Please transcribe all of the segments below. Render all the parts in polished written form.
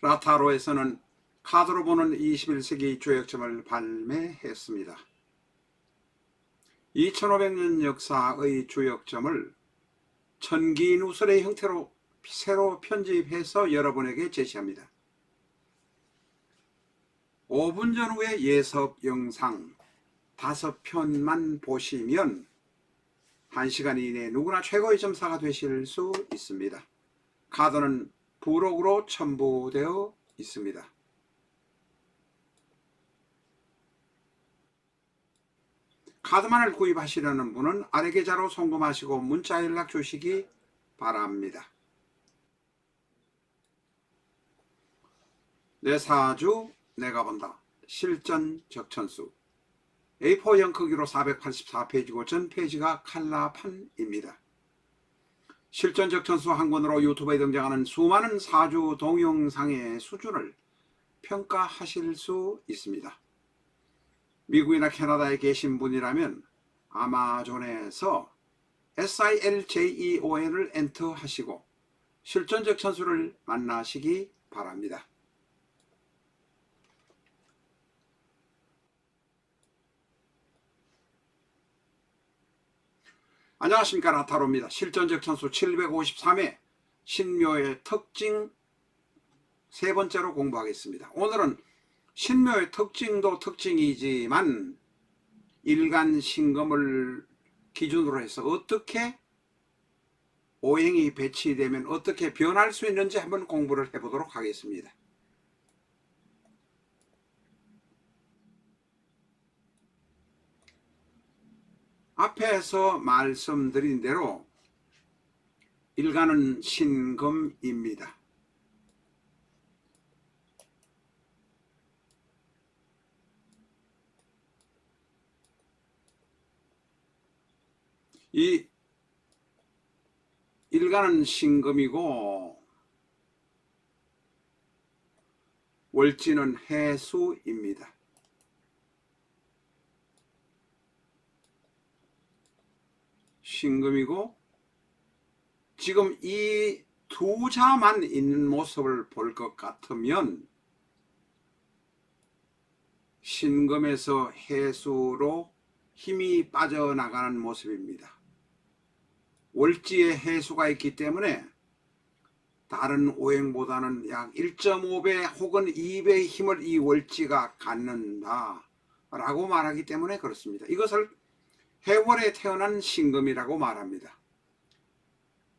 라타로에서는 카드로 보는 21세기 조약점을 발매했습니다. 2500년 역사의 조약점을 천기누설의 형태로 새로 편집해서 여러분에게 제시합니다. 5분 전후의 예습 영상 5편만 보시면 1시간 이내에 누구나 최고의 점사가 되실 수 있습니다. 카드는 부록으로 첨부되어 있습니다. 카드만을 구입하시려는 분은 아래 계좌로 송금하시고 문자 연락 주시기 바랍니다. 내 사주 내가 본다. 실전 적천수 A4형 크기로 484페이지고 전 페이지가 칼라판입니다. 실전 적천수 한 권으로 유튜브에 등장하는 수많은 사주 동영상의 수준을 평가하실 수 있습니다. 미국이나 캐나다에 계신 분이라면 아마존에서 SILJEON을 엔터하시고 실전 적천수를 만나시기 바랍니다. 안녕하십니까, 라타로입니다. 실전적천수 753회 신묘의 특징 세 번째로 공부하겠습니다. 오늘은 신묘의 특징도 특징이지만 일간신금을 기준으로 해서 어떻게 오행이 배치되면 어떻게 변할 수 있는지 한번 공부를 해보도록 하겠습니다. 앞에서 말씀드린 대로 일간은 신금입니다. 이 일간은 신금이고 월지는 해수입니다. 신금이고 지금 이 두 자만 있는 모습을 볼 것 같으면 신금에서 해수로 힘이 빠져나가는 모습입니다. 월지에 해수가 있기 때문에 다른 오행보다는 약 1.5배 혹은 2배의 힘을 이 월지가 갖는다 라고 말하기 때문에 그렇습니다. 이것을 해월에 태어난 신금이라고 말합니다.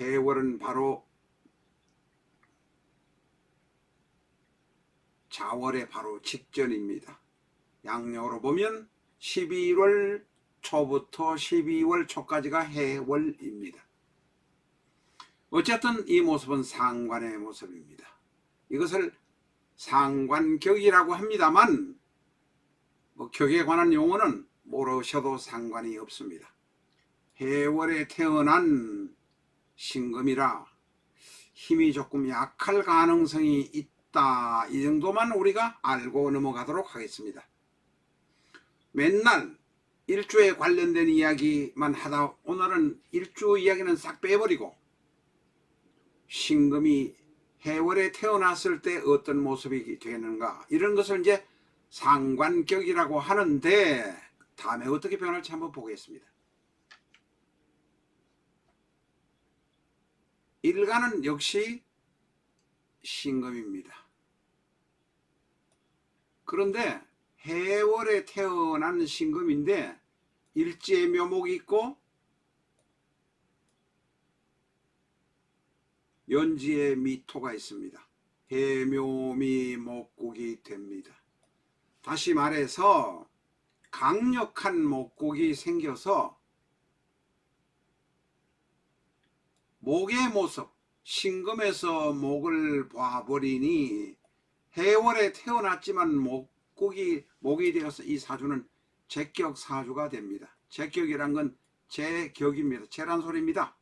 해월은 바로 자월의 바로 직전입니다. 양력으로 보면 11월 초부터 12월 초까지가 해월입니다. 어쨌든 이 모습은 상관의 모습입니다. 이것을 상관격이라고 합니다만 격에 관한 용어는 모르셔도 상관이 없습니다. 해월에 태어난 신금이라 힘이 조금 약할 가능성이 있다. 이 정도만 우리가 알고 넘어가도록 하겠습니다. 맨날 일주에 관련된 이야기만 하다 오늘은 일주 이야기는 싹 빼버리고 신금이 해월에 태어났을 때 어떤 모습이 되는가 이런 것을 이제 상관격이라고 하는데 다음에 어떻게 변할지 한번 보겠습니다. 일간은 역시 신금입니다. 그런데 해월에 태어난 신금인데 일지에 묘목이 있고 연지에 미토가 있습니다. 해묘미 목국이 됩니다. 다시 말해서 강력한 목국이 생겨서 목의 모습, 신금에서 목을 봐버리니 해월에 태어났지만 목이 되어서 이 사주는 제격 사주가 됩니다. 제격이란 건 제격입니다. 제란 소리입니다.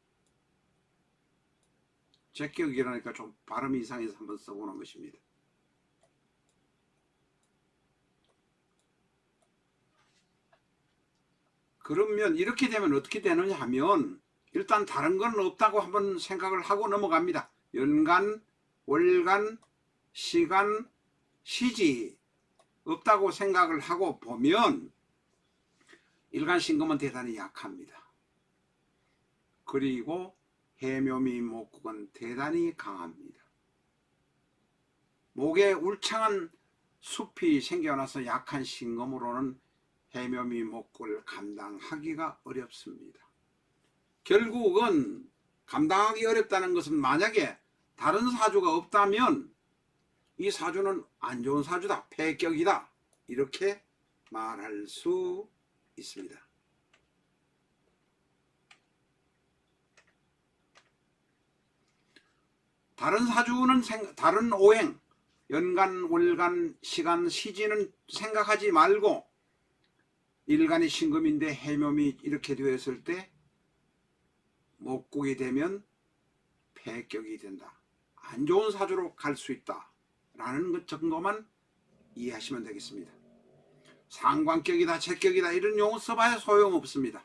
제격이라니까 좀 발음이 이상해서 한번 써보는 것입니다. 그러면 이렇게 되면 어떻게 되느냐 하면 일단 다른 건 없다고 한번 생각을 하고 넘어갑니다. 연간, 월간, 시간, 시지 없다고 생각을 하고 보면 일간신금은 대단히 약합니다. 그리고 해묘미 목국은 대단히 강합니다. 목에 울창한 숲이 생겨나서 약한 신금으로는 해묘미 목국을 감당하기가 어렵습니다. 결국은 감당하기 어렵다는 것은 만약에 다른 사주가 없다면 이 사주는 안 좋은 사주다, 폐격이다, 이렇게 말할 수 있습니다. 다른 사주는 다른 오행, 연간, 월간, 시간, 시지는 생각하지 말고 일간이 신금인데 해묘미 이렇게 되었을 때 목국이 되면 폐격이 된다, 안 좋은 사주로 갈 수 있다 라는 것 정도만 이해하시면 되겠습니다. 상관격이다, 제격이다 이런 용어 써봐야 소용없습니다.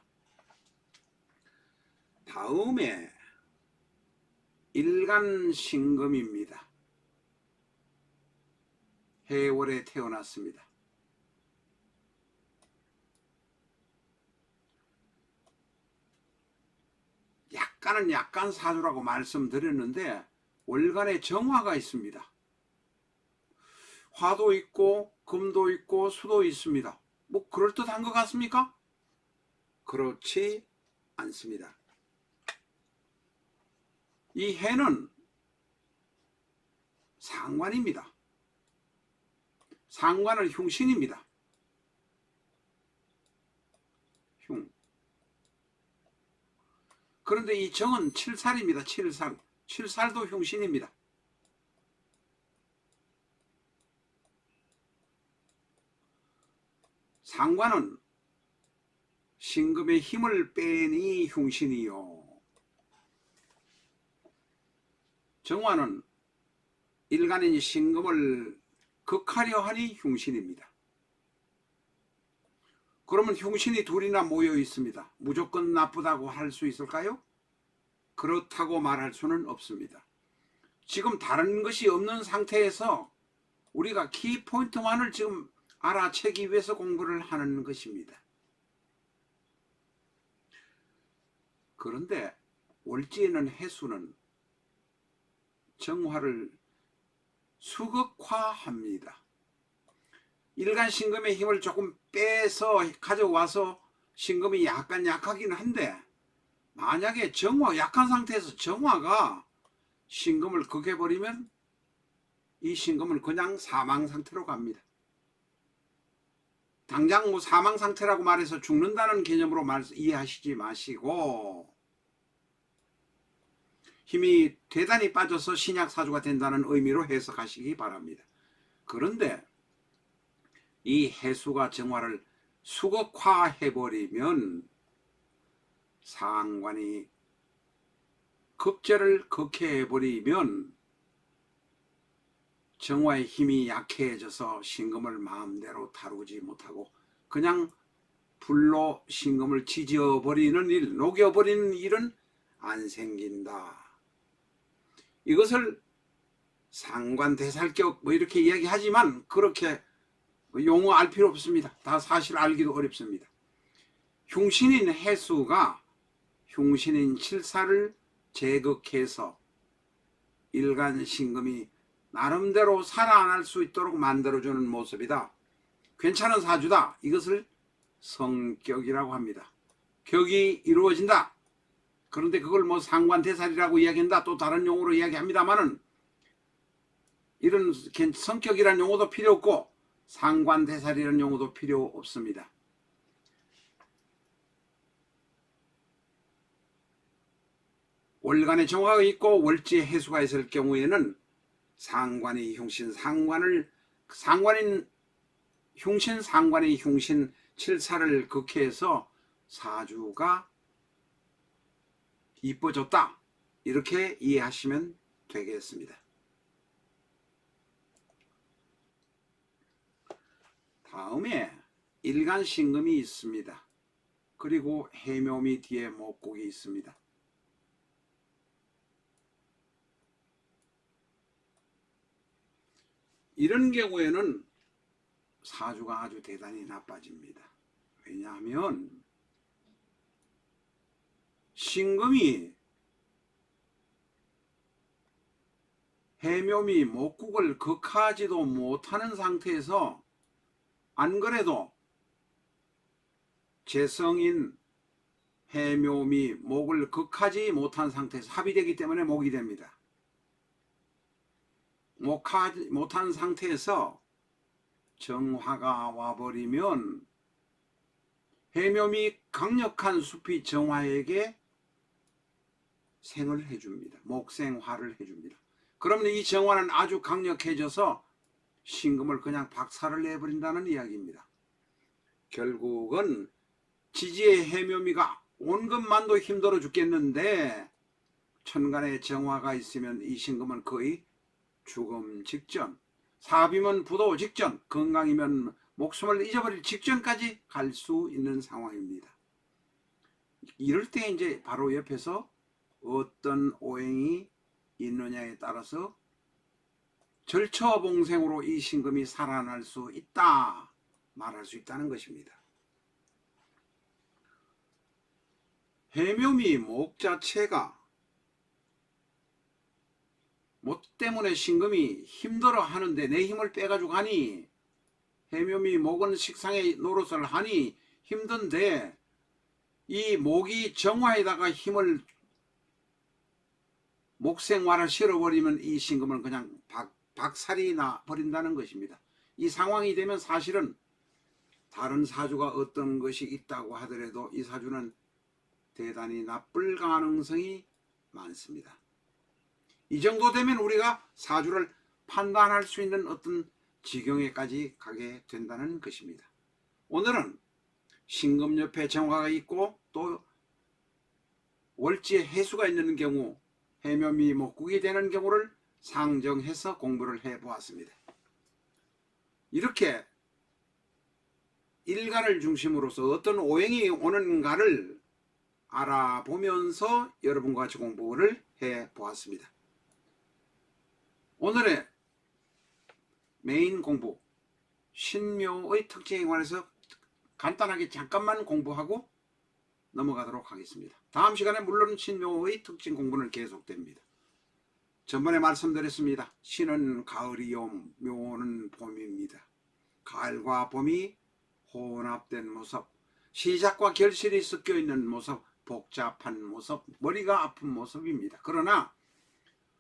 다음에 일간신금입니다. 해월에 태어났습니다. 약간은 약간 사주라고 말씀드렸는데 월간에 정화가 있습니다. 화도 있고 금도 있고 수도 있습니다. 뭐 그럴듯한 것 같습니까? 그렇지 않습니다. 이 해는 상관입니다. 상관은 흉신입니다. 흉. 그런데 이 정은 칠살입니다. 칠살. 칠살도 흉신입니다. 상관은 신금의 힘을 빼니 흉신이요. 정화는 일간인 신금을 극하려 하니 흉신입니다. 그러면 흉신이 둘이나 모여 있습니다. 무조건 나쁘다고 할 수 있을까요? 그렇다고 말할 수는 없습니다. 지금 다른 것이 없는 상태에서 우리가 키포인트만을 지금 알아채기 위해서 공부를 하는 것입니다. 그런데 월지에는 해수는 정화를 수극화합니다. 일간 신금의 힘을 조금 빼서 가져와서 신금이 약간 약하긴 한데 만약에 정화, 약한 상태에서 정화가 신금을 극해버리면 이 신금은 그냥 사망 상태로 갑니다. 당장 뭐 사망 상태라고 말해서 죽는다는 개념으로 이해하시지 마시고 힘이 대단히 빠져서 신약사주가 된다는 의미로 해석하시기 바랍니다. 그런데 이 해수가 정화를 수극화해버리면 상관이 급제를 극해버리면 정화의 힘이 약해져서 신금을 마음대로 다루지 못하고 그냥 불로 신금을 지져버리는 일, 녹여버리는 일은 안 생긴다. 이것을 상관대살격 뭐 이렇게 이야기하지만 그렇게 용어 알 필요 없습니다. 다 사실 알기도 어렵습니다. 흉신인 해수가 흉신인 칠사를 제극해서 일간 신금이 나름대로 살아날 수 있도록 만들어주는 모습이다. 괜찮은 사주다. 이것을 성격이라고 합니다. 격이 이루어진다. 그런데 그걸 뭐 상관대살이라고 이야기한다. 또 다른 용어로 이야기합니다만은 이런 성격이라는 용어도 필요 없고 상관대살이라는 용어도 필요 없습니다. 월간에 정화가 있고 월지에 해수가 있을 경우에는 상관이 흉신, 상관인 흉신, 상관의 흉신 칠사를 극해서 사주가 이뻐졌다. 이렇게 이해하시면 되겠습니다. 다음에 일간신금이 있습니다. 그리고 해묘미 뒤에 목국이 있습니다. 이런 경우에는 사주가 아주 대단히 나빠집니다. 왜냐하면 신금이 해묘미 목국을 극하지도 못하는 상태에서 안 그래도 재성인 해묘미 목을 극하지 못한 상태에서 합의되기 때문에 목이 됩니다. 목하지 못한 상태에서 정화가 와버리면 해묘미 강력한 숲이 정화에게 생을 해줍니다. 목생화를 해줍니다. 그러면 이 정화는 아주 강력해져서 신금을 그냥 박살을 내버린다는 이야기입니다. 결국은 지지의 해묘미가 온 것만도 힘들어 죽겠는데 천간에 정화가 있으면 이 신금은 거의 죽음 직전, 사비면 부도 직전, 건강이면 목숨을 잊어버릴 직전까지 갈 수 있는 상황입니다. 이럴 때 이제 바로 옆에서 어떤 오행이 있느냐에 따라서 절처봉생으로 이 신금이 살아날 수 있다 말할 수 있다는 것입니다. 해묘미 목 자체가 뭐 때문에 신금이 힘들어 하는데 내 힘을 빼가지고 하니, 해묘미 목은 식상의 노릇을 하니 힘든데 이 목이 정화에다가 힘을 목생화를 실어버리면 이 신금은 그냥 박살이 나 버린다는 것입니다. 이 상황이 되면 사실은 다른 사주가 어떤 것이 있다고 하더라도 이 사주는 대단히 나쁠 가능성이 많습니다. 이 정도 되면 우리가 사주를 판단할 수 있는 어떤 지경에까지 가게 된다는 것입니다. 오늘은 신금 옆에 정화가 있고 또 월지에 해수가 있는 경우, 해묘미 목국이 되는 경우를 상정해서 공부를 해보았습니다. 이렇게 일간을 중심으로서 어떤 오행이 오는가를 알아보면서 여러분과 같이 공부를 해보았습니다. 오늘의 메인 공부, 신묘의 특징에 관해서 간단하게 잠깐만 공부하고 넘어가도록 하겠습니다. 다음 시간에 물론 신묘의 특징 공부는 계속됩니다. 전번에 말씀드렸습니다. 신은 가을이요 묘는 봄입니다. 가을과 봄이 혼합된 모습, 시작과 결실이 섞여있는 모습, 복잡한 모습, 머리가 아픈 모습입니다. 그러나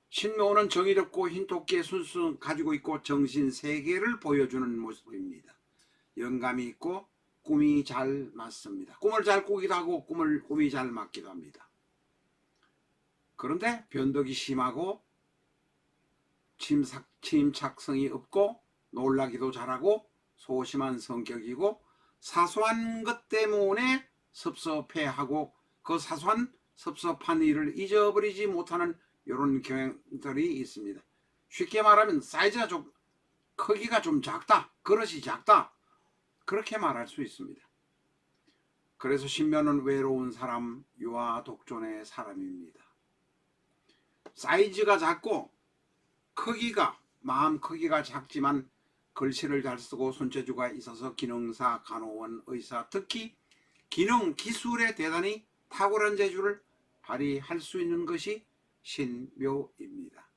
신묘는 정의롭고 흰토끼의 순수 가지고 있고 정신세계를 보여주는 모습입니다. 영감이 있고 꿈이 잘 맞습니다. 꿈을 잘 꾸기도 하고 꿈이 잘 맞기도 합니다. 그런데 변덕이 심하고 침착성이 없고 놀라기도 잘하고 소심한 성격이고 사소한 것 때문에 섭섭해하고 그 사소한 섭섭한 일을 잊어버리지 못하는 이런 경향들이 있습니다. 쉽게 말하면 사이즈가 좀, 크기가 좀 작다, 그릇이 작다, 그렇게 말할 수 있습니다. 그래서 신묘는 외로운 사람, 유아 독존의 사람입니다. 사이즈가 작고 마음 크기가 작지만 글씨를 잘 쓰고 손재주가 있어서 기능사, 간호원, 의사, 특히 기능, 기술에 대단히 탁월한 재주를 발휘할 수 있는 것이 신묘입니다.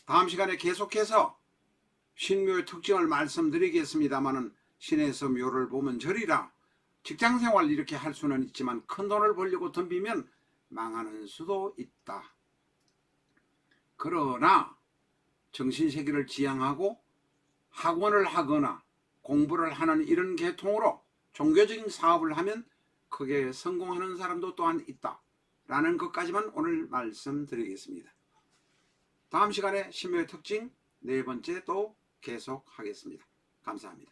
다음 시간에 계속해서 신묘의 특징을 말씀드리겠습니다만은, 신에서 묘를 보면 절이라. 직장생활 이렇게 할 수는 있지만 큰 돈을 벌려고 덤비면 망하는 수도 있다. 그러나 정신세계를 지향하고 학원을 하거나 공부를 하는 이런 계통으로 종교적인 사업을 하면 크게 성공하는 사람도 또한 있다 라는 것까지만 오늘 말씀드리겠습니다. 다음 시간에 신묘의 특징 네 번째 또 계속하겠습니다. 감사합니다.